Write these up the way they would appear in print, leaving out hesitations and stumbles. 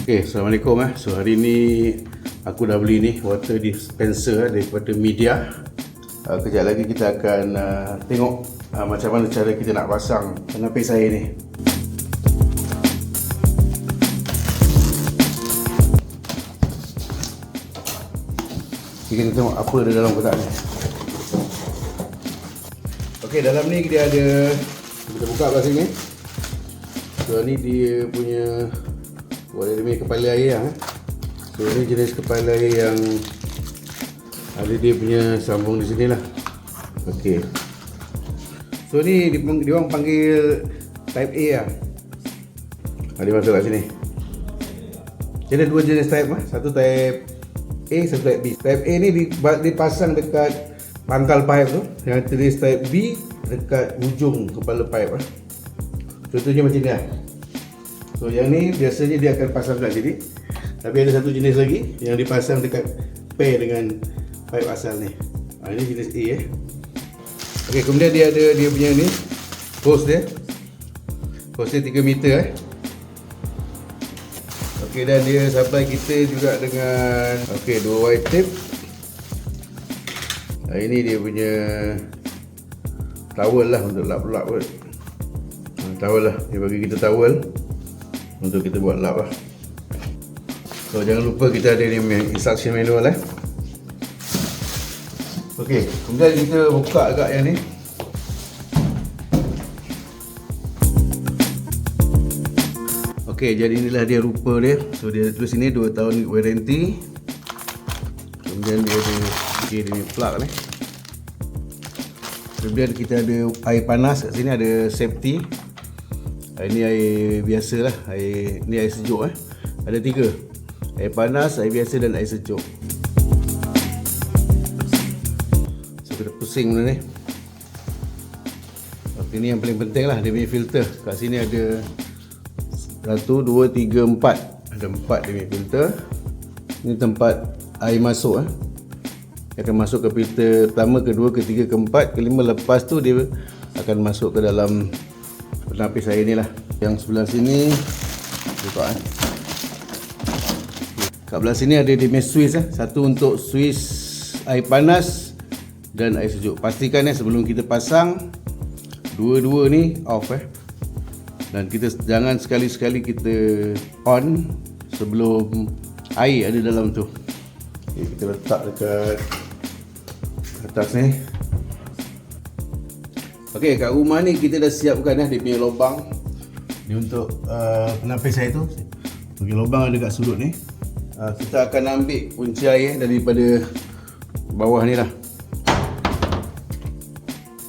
Okay, Assalamualaikum. So hari ni aku dah beli ni water dispenser daripada Media. Kejap lagi kita akan tengok macam mana cara kita nak pasang penapis air ni. Kita tengok apa ada dalam kotak ni. Okey, dalam ni dia ada, kita buka kat sini. So ni dia punya kepala air lah. So ni jenis kepala air yang ada dia punya sambung di sini lah. Okey. So ni dia orang panggil type A lah. Dia masuk kat sini. Dia ada dua jenis type lah. Satu type A, satu type B. Type A ni dipasang dekat pangkal pipe tu. Yang tulis type B dekat ujung kepala pipe lah. Contohnya macam ni lah. So yang ni biasanya dia akan pasang kat sini. Tapi ada satu jenis lagi yang dipasang dekat pair dengan pipe asal ni. Ini jenis A . Okey, kemudian dia ada dia punya ni hose dia. Hose dia 3 meter . Okey, dan dia supply kita juga dengan dua white tape. Ini dia punya towel lah untuk lap-lap kot. Towel lah, dia bagi kita towel untuk kita buat lap lah. So jangan lupa kita ada ni instruction manual . Okey, kemudian kita buka agak yang ni. Okey, jadi inilah dia rupa dia. So dia tulis sini 2 tahun warranty. Kemudian dia ada dia ni plug ni. Kemudian kita ada air panas kat sini, ada safety. Ini air biasa lah, ni air sejuk . Ada 3, air panas, air biasa dan air sejuk. So kita pusing benda ni. Okey, ni yang paling penting lah, dia punya filter. Kat sini ada 1, 2, 3, 4. Ada 4 dia punya filter. Ini tempat air masuk . Dia akan masuk ke filter pertama, kedua, ketiga, keempat, kelima. Lepas tu dia akan masuk ke dalam penapis air ni lah. Yang sebelah sini buka . Kat belah sini ada dia punya switch . Satu untuk switch air panas dan air sejuk. Pastikan sebelum kita pasang dua-dua ni off . Dan kita jangan sekali-sekali kita on sebelum air ada dalam tu. Okay, kita letak dekat atas ni. Okey, kat rumah ni kita dah siapkan dia punya lubang ni untuk penapis air tu. Okey, lubang ada kat sudut ni. Kita akan ambil kunci air daripada bawah ni lah.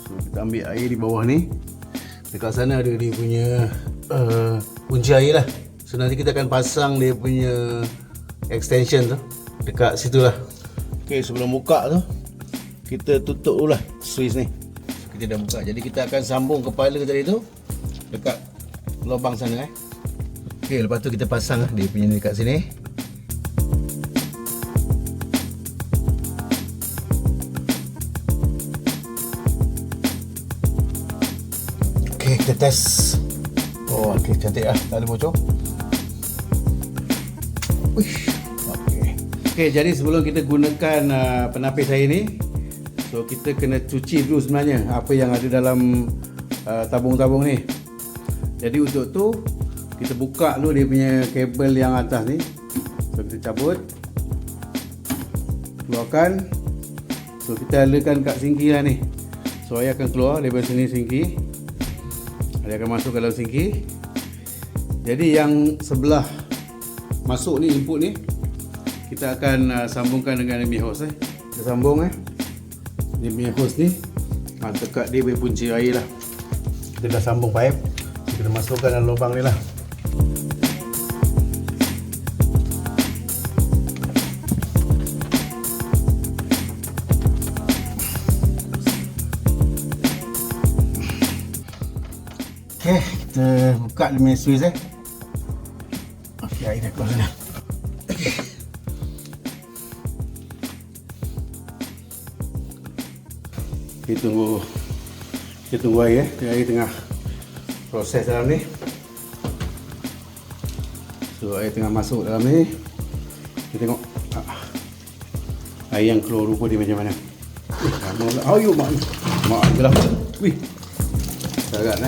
So kita ambil air di bawah ni. Dekat sana ada dia punya kunci air lah. So nanti kita akan pasang dia punya extension tu dekat situ lah. Okey, sebelum buka tu kita tutup dulu lah switch ni. Kita dah buka, jadi kita akan sambung kepala tadi tu dekat lubang sana . Okey, lepas tu kita pasang dia punya ni dekat sini. Okey, kita test. Oh, okey, cantik lah, tak ada bocor. Uish. Okey, jadi sebelum kita gunakan penapis air ni, so kita kena cuci dulu sebenarnya apa yang ada dalam tabung-tabung ni. Jadi untuk tu kita buka dulu dia punya kabel yang atas ni. So kita cabut, keluarkan. So kita letakkan kat sinki lah ni. So air akan keluar daripada sini sinki. Dia akan masuk ke dalam sinki. Jadi yang sebelah masuk ni, input ni, kita akan sambungkan dengan dia hose . Kita sambung dia punya hose ni dekat dia punya punci air lah. Kita dah sambung pipe, kita masukkan dalam lubang ni lah. Okey, kita buka dia punya switch . Okey, air dah keluar sana. Kita tunggu air . Air tengah proses dalam ni. So So air tengah masuk dalam ni. Kita tengok air yang keluar rupa dia macam mana. Lama pula. Ayo mak. Mak gelap. Wih. Sangat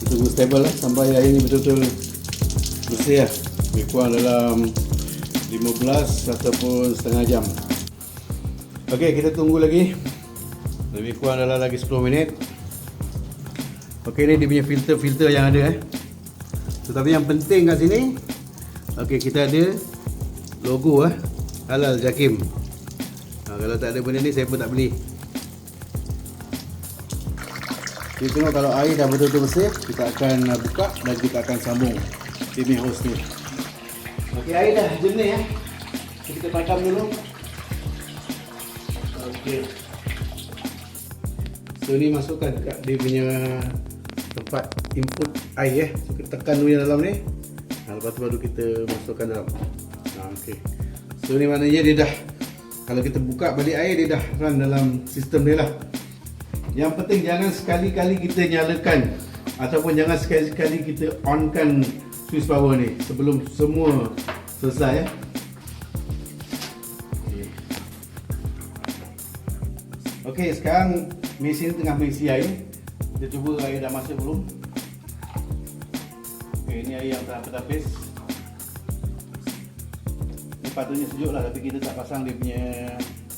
Tunggu stable lah sampai air ni betul-betul bersih lah. Lebih kurang dalam 15 ataupun setengah jam. Okey, kita tunggu lagi. Lebih kurang dalam lagi 10 minit. Okey, ni dia punya filter-filter yang ada Tetapi yang penting kat sini, okey, kita ada logo Halal Jakim. Kalau tak ada benda ni saya pun tak beli. Kita tengok kalau air dah betul-betul bersih, kita akan buka dan kita akan sambung dia punya hose ni. Okey, air dah jernih Kita padam dulu. Okey. So ni masukkan kat dia punya tempat input air So kita tekan dulu yang dalam ni. Lepas tu baru kita masukkan dalam. Okey. So ni maknanya dia dah, kalau kita buka balik air, dia dah run dalam sistem dia lah. Yang penting jangan sekali-kali kita nyalakan ataupun jangan sekali-kali kita onkan switch power ni sebelum semua selesai Okey, sekarang mesin tengah berisi air. Kita cuba air dah masuk belum. Okey, ini air yang telah bertapis. Ini patutnya sejuk lah, tapi kita tak pasang dia punya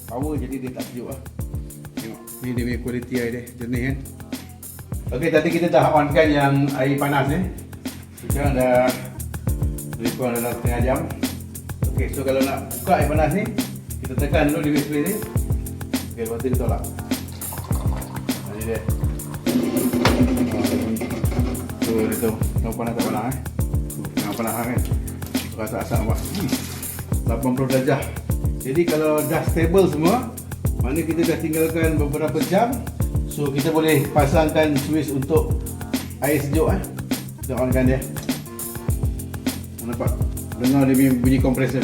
power, jadi dia tak sejuk Tengok, ni dia punya kualiti air dia, jernih kan. Okey, tadi kita dah onkan yang air panas Sekarang dah lebih kurang dalam setengah jam. Okey, so kalau nak buka air panas ni, kita tekan dulu di display ni. Okey, lepas tu dia tolak. Ini dia. So dia tahu panas tak panas Tengah panas kan. Rasa asap nampak 80 darjah. Jadi kalau dah stable semua, mana kita dah tinggalkan beberapa jam, so kita boleh pasangkan switch untuk air sejuk Kita onkan dia. Nampak? Dengar dia bunyi kompresor.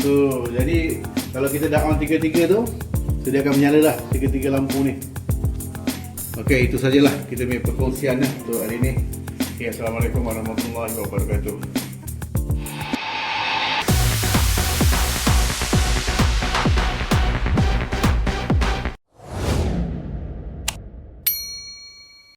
So jadi kalau kita dah on tiga-tiga tu, so dia akan menyala lah tiga-tiga lampu ni. Okey, itu sajalah kita punya perkongsian untuk hari ni. Okay, Assalamualaikum warahmatullahi wabarakatuh.